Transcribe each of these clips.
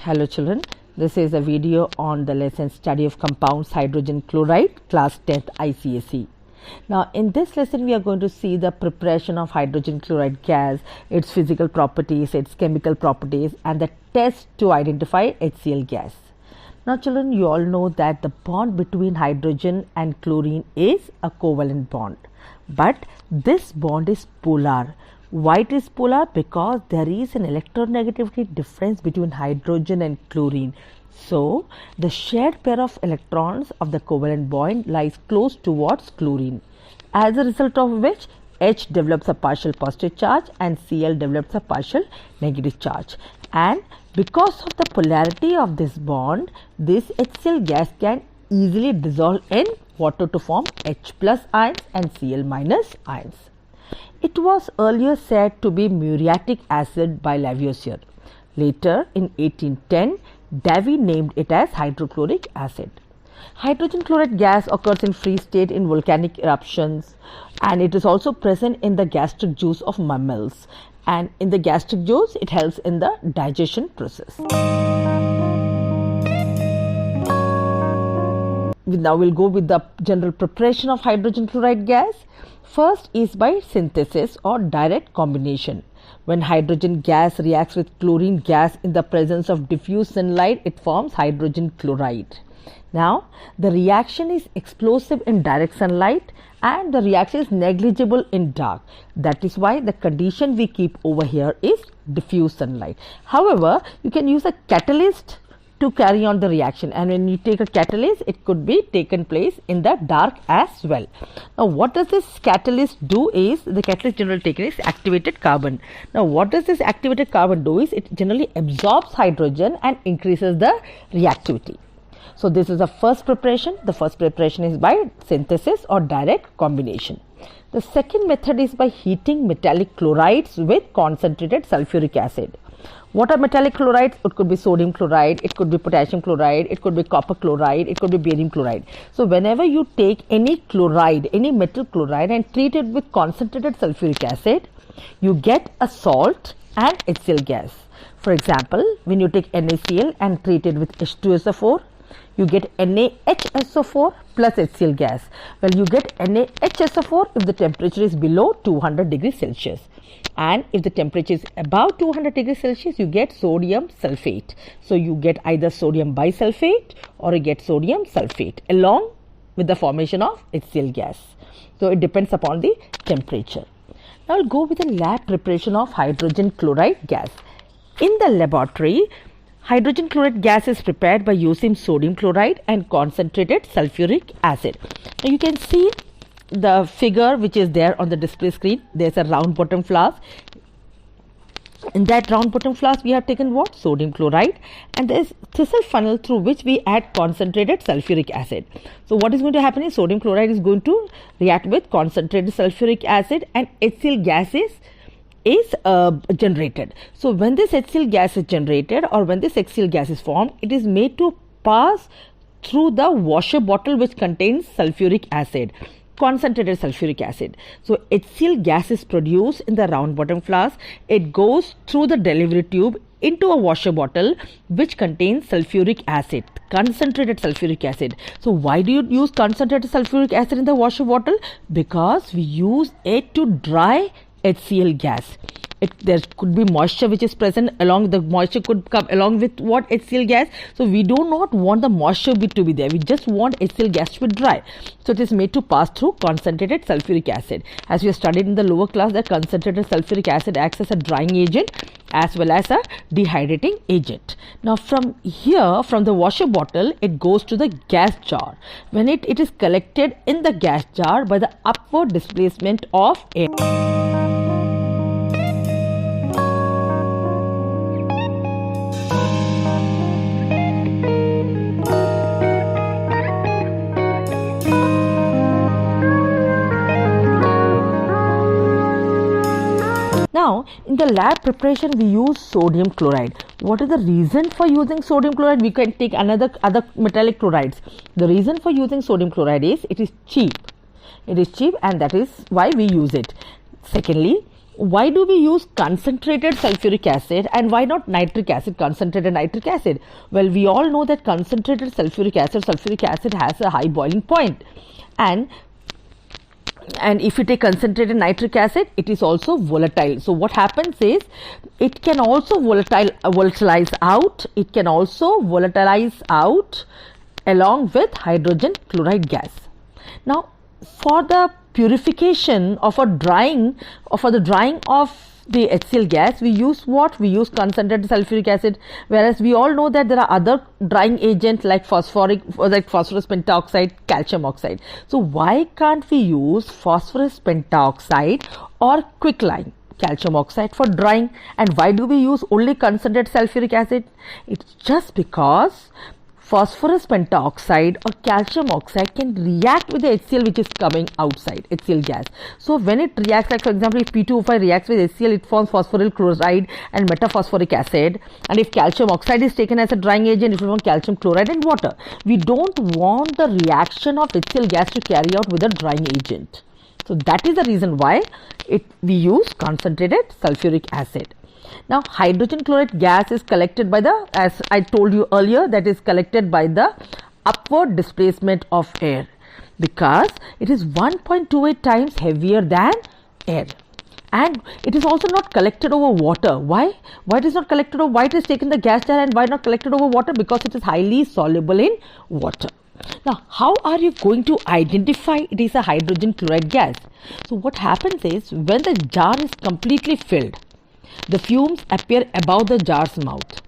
Hello children, this is a video on the lesson study of compounds hydrogen chloride class 10th ICSE. Now in this lesson we are going to see the preparation of hydrogen chloride gas, its physical properties, its chemical properties and the test to identify HCl gas. Now children, you all know that the bond between hydrogen and chlorine is a covalent bond, but this bond is polar. Why it is polar? Because there is an electronegativity difference between hydrogen and chlorine. So the shared pair of electrons of the covalent bond lies close towards chlorine, as a result of which H develops a partial positive charge and Cl develops a partial negative charge. And because of the polarity of this bond, this HCl gas can easily dissolve in water to form H plus ions and Cl minus ions. It was earlier said to be muriatic acid by Lavoisier. Later, in 1810, Davy named it as hydrochloric acid. Hydrogen chloride gas occurs in free state in volcanic eruptions, and it is also present in the gastric juice of mammals. And in the gastric juice, it helps in the digestion process. Now we'll go with the general preparation of hydrogen chloride gas. First is by synthesis or direct combination. When hydrogen gas reacts with chlorine gas in the presence of diffuse sunlight, it forms hydrogen chloride. Now, the reaction is explosive in direct sunlight and the reaction is negligible in dark. That is why the condition we keep over here is diffuse sunlight. However, you can use a catalyst to carry on the reaction, and when you take a catalyst, it could be taken place in the dark as well. Now what does this catalyst do is, the catalyst generally taken is activated carbon. Now what does this activated carbon do is, it generally absorbs hydrogen and increases the reactivity. So this is the first preparation. The first preparation is by synthesis or direct combination. The second method is by heating metallic chlorides with concentrated sulfuric acid. What are metallic chlorides? It could be sodium chloride, it could be potassium chloride, it could be copper chloride, it could be barium chloride. So whenever you take any chloride, any metal chloride and treat it with concentrated sulfuric acid, you get a salt and HCl gas. For example, when you take NaCl and treat it with H2SO4, you get NaHSO4 plus HCl gas. Well, you get NaHSO4 if the temperature is below 200 degrees Celsius. And if the temperature is above 200 degrees Celsius, you get sodium sulfate. So you get either sodium bisulfate or you get sodium sulfate along with the formation of HCl gas. So it depends upon the temperature. Now I'll go with the lab preparation of hydrogen chloride gas. In the laboratory, hydrogen chloride gas is prepared by using sodium chloride and concentrated sulfuric acid. Now you can see the figure which is there on the display screen. There's a round bottom flask. In that round bottom flask we have taken what? Sodium chloride, and there is thistle funnel through which we add concentrated sulfuric acid. So what is going to happen is, sodium chloride is going to react with concentrated sulfuric acid and HCl gas is generated. So when this HCl gas is generated or when this HCl gas is formed, it is made to pass through the washer bottle which contains sulfuric acid, concentrated sulfuric acid. So HCl gas is produced in the round bottom flask. It goes through the delivery tube into a washer bottle which contains sulfuric acid, concentrated sulfuric acid. So why do you use concentrated sulfuric acid in the washer bottle? Because we use it to dry HCl gas. There could be moisture which is present along, the moisture could come along with what? HCl gas. So we do not want the moisture to be there. We just want HCl gas to be dry. So it is made to pass through concentrated sulfuric acid. As we have studied in the lower class, that concentrated sulfuric acid acts as a drying agent as well as a dehydrating agent. Now from here, from the washer bottle, it goes to the gas jar. When it is collected in the gas jar by the upward displacement of air. Now, in the lab preparation, we use sodium chloride. What is the reason for using sodium chloride? We can take other metallic chlorides. The reason for using sodium chloride is it is cheap. It is cheap, and that is why we use it. Secondly, why do we use concentrated sulfuric acid and why not nitric acid, concentrated nitric acid? Well, we all know that concentrated sulfuric acid has a high boiling point, and if you take concentrated nitric acid, it is also volatile. So what happens is it can also volatilize out. It can also volatilize out along with hydrogen chloride gas. Now, for the purification or for the drying of the HCl gas, we use what? We use concentrated sulfuric acid, whereas we all know that there are other drying agents like phosphorus pentoxide, calcium oxide. So why can't we use phosphorus pentoxide or quicklime calcium oxide for drying? And why do we use only concentrated sulfuric acid? It's just because phosphorus pentoxide or calcium oxide can react with the HCl which is coming outside, HCl gas. So when it reacts, like for example, if P2O5 reacts with HCl, it forms phosphoryl chloride and metaphosphoric acid. And if calcium oxide is taken as a drying agent, it will form calcium chloride and water. We don't want the reaction of HCl gas to carry out with a drying agent. So that is the reason why we use concentrated sulfuric acid. Now, hydrogen chloride gas is collected by the, as I told you earlier, that is collected by the upward displacement of air, because it is 1.28 times heavier than air. And it is also not collected over water. Why? Why it is not collected over? Why it is taken in the gas jar and why not collected over water? Because it is highly soluble in water. Now, how are you going to identify it is a hydrogen chloride gas? So, what happens is when the jar is completely filled, the fumes appear above the jar's mouth.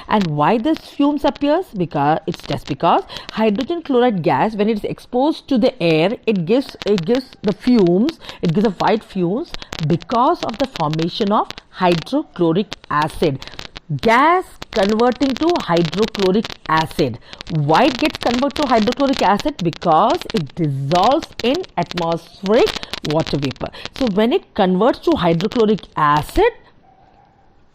And why this fumes appears? Because it's just because hydrogen chloride gas, when it is exposed to the air, it gives the fumes, it gives a white fumes because of the formation of hydrochloric acid. Gas converting to hydrochloric acid. Why it gets converted to hydrochloric acid? Because it dissolves in atmospheric water vapor. So when it converts to hydrochloric acid,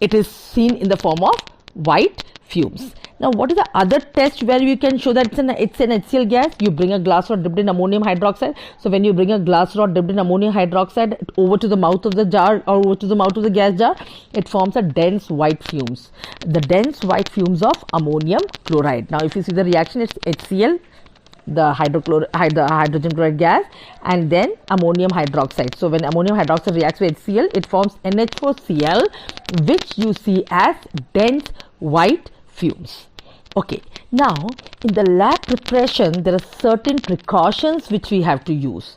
it is seen in the form of white fumes. Now, what is the other test where you can show that it's an HCl gas? You bring a glass rod dipped in ammonium hydroxide. So, when you bring a glass rod dipped in ammonium hydroxide over to the mouth of the jar or over to the mouth of the gas jar, it forms a dense white fumes. The dense white fumes of ammonium chloride. Now, if you see the reaction, it's HCl, the hydrogen chloride gas, and then ammonium hydroxide. So, when ammonium hydroxide reacts with HCl, it forms NH4Cl, which you see as dense white fumes. Okay, now in the lab preparation, there are certain precautions which we have to use.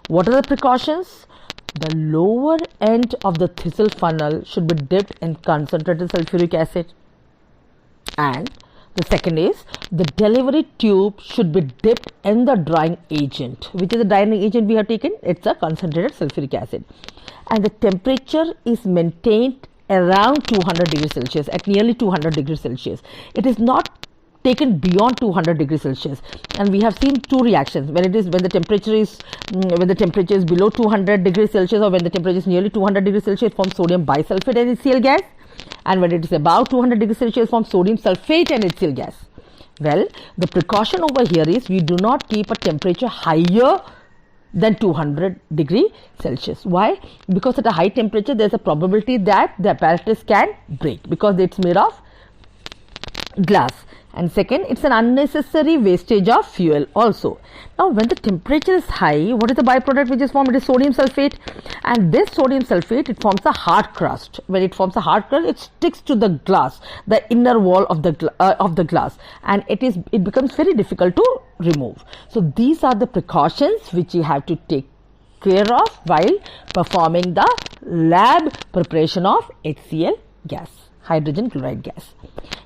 What are the precautions? The lower end of the thistle funnel should be dipped in concentrated sulfuric acid, and the second is the delivery tube should be dipped in the drying agent. Which is the drying agent we have taken? It's a concentrated sulfuric acid. And the temperature is maintained around 200 degrees Celsius, at nearly 200 degrees Celsius. It is not taken beyond 200 degrees Celsius. And we have seen two reactions. When the temperature is below 200 degrees Celsius, or when the temperature is nearly 200 degrees Celsius, it forms sodium bisulfate and HCl gas. And when it is about 200 degrees Celsius, forms sodium sulfate and HCl gas. Well, the precaution over here is we do not keep a temperature higher than 200 degree Celsius. Why? Because at a high temperature, there is a probability that the apparatus can break because it's made of glass. And second, it's an unnecessary wastage of fuel also. Now, when the temperature is high, what is the byproduct which is formed? It is sodium sulfate, and this sodium sulfate, it forms a hard crust. When it forms a hard crust, it sticks to the glass, the inner wall of the glass, and it becomes very difficult to remove. So these are the precautions which you have to take care of while performing the lab preparation of HCl gas, hydrogen chloride gas.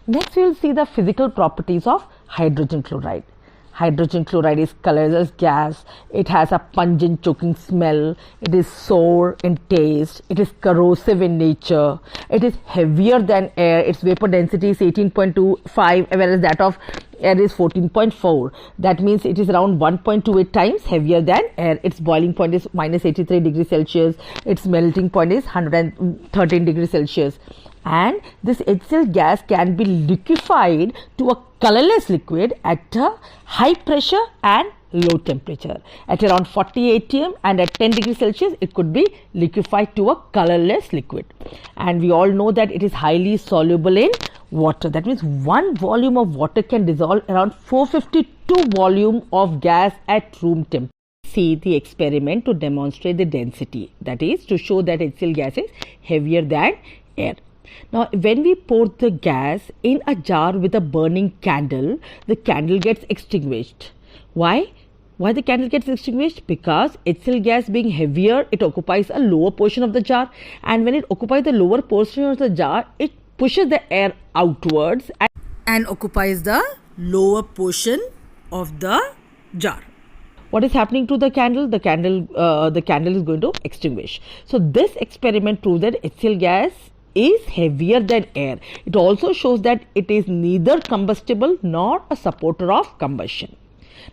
Next, we will see the physical properties of hydrogen chloride. Hydrogen chloride is colorless gas. It has a pungent choking smell. It is sour in taste. It is corrosive in nature. It is heavier than air. Its vapor density is 18.25, whereas that of air is 14.4. That means it is around 1.28 times heavier than air. Its boiling point is minus 83 degrees Celsius. Its melting point is 113 degrees Celsius. And this HCl gas can be liquefied to a colorless liquid at a high pressure and low temperature. At around 40 atm and at 10 degrees Celsius, it could be liquefied to a colorless liquid. And we all know that it is highly soluble in water. That means 1 volume of water can dissolve around 452 volume of gas at room temperature. See the experiment to demonstrate the density, that is to show that HCl gas is heavier than air. Now, when we pour the gas in a jar with a burning candle, the candle gets extinguished. Why? Why the candle gets extinguished? Because HCl gas being heavier, it occupies a lower portion of the jar, and when it occupies the lower portion of the jar, it pushes the air outwards and occupies the lower portion of the jar. What is happening to the candle? The candle is going to extinguish. So this experiment proves that HCl gas is heavier than air. It also shows that it is neither combustible nor a supporter of combustion.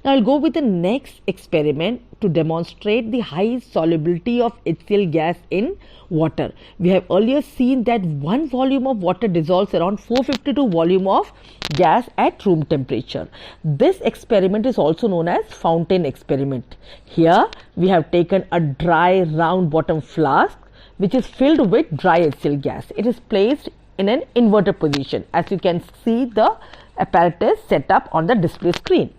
Now I'll go with the next experiment to demonstrate the high solubility of HCl gas in water. We have earlier seen that 1 volume of water dissolves around 452 volume of gas at room temperature. This experiment is also known as fountain experiment. Here we have taken a dry round bottom flask which is filled with dry HCl gas. It is placed in an inverted position, as you can see the apparatus set up on the display screen.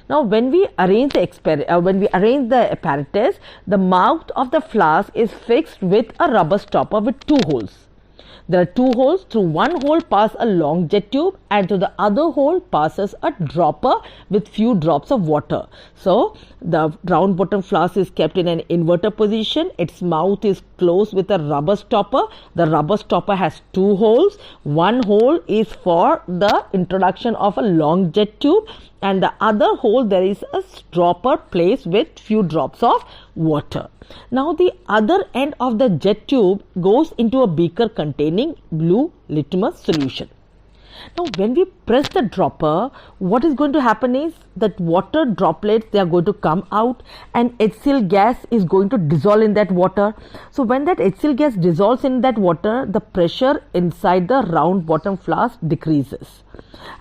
Now, when we arrange the apparatus, the mouth of the flask is fixed with a rubber stopper with 2 holes. There are 2 holes. Through one hole pass a long jet tube, and through the other hole passes a dropper with few drops of water. So the round bottom flask is kept in an inverted position. Its mouth is closed with a rubber stopper. The rubber stopper has 2 holes. One hole is for the introduction of a long jet tube, and the other hole there is a dropper placed with few drops of water. Now the other end of the jet tube goes into a beaker containing blue litmus solution. Now when we press the dropper, what is going to happen is that water droplets, they are going to come out, and HCl gas is going to dissolve in that water. So when that HCl gas dissolves in that water, the pressure inside the round bottom flask decreases.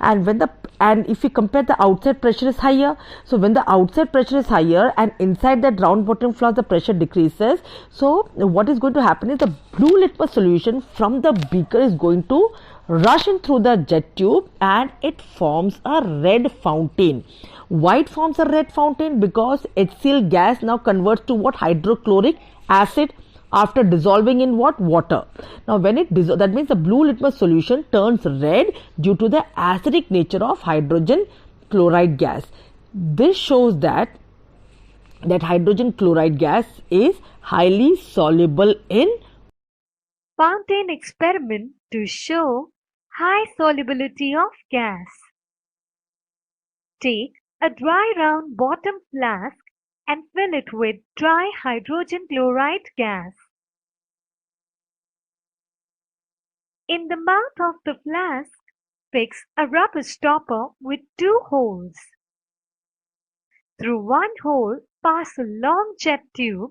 And if we compare, the outside pressure is higher. So when the outside pressure is higher and inside that round bottom flask the pressure decreases, so what is going to happen is the blue litmus solution from the beaker is going to rush in through the jet tube, and it forms a red fountain. Why it forms a red fountain? Because HCl gas now converts to what? Hydrochloric acid after dissolving in what? Water. Now when it dissolves, that means the blue litmus solution turns red due to the acidic nature of hydrogen chloride gas. This shows that hydrogen chloride gas is highly soluble in fountain experiment to show high solubility of gas. Take a dry round bottom flask and fill it with dry hydrogen chloride gas. In the mouth of the flask, fix a rubber stopper with 2 holes. Through one hole, pass a long jet tube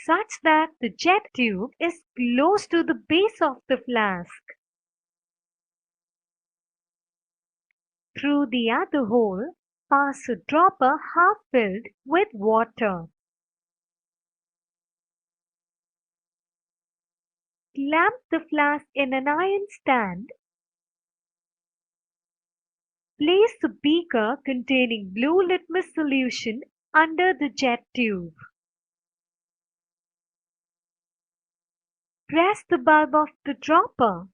such that the jet tube is close to the base of the flask. Through the other hole, pass a dropper half filled with water. Clamp the flask in an iron stand. Place the beaker containing blue litmus solution under the jet tube. Press the bulb of the dropper.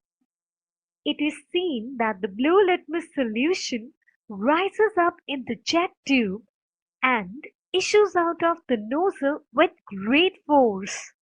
It is seen that the blue litmus solution rises up in the jet tube and issues out of the nozzle with great force.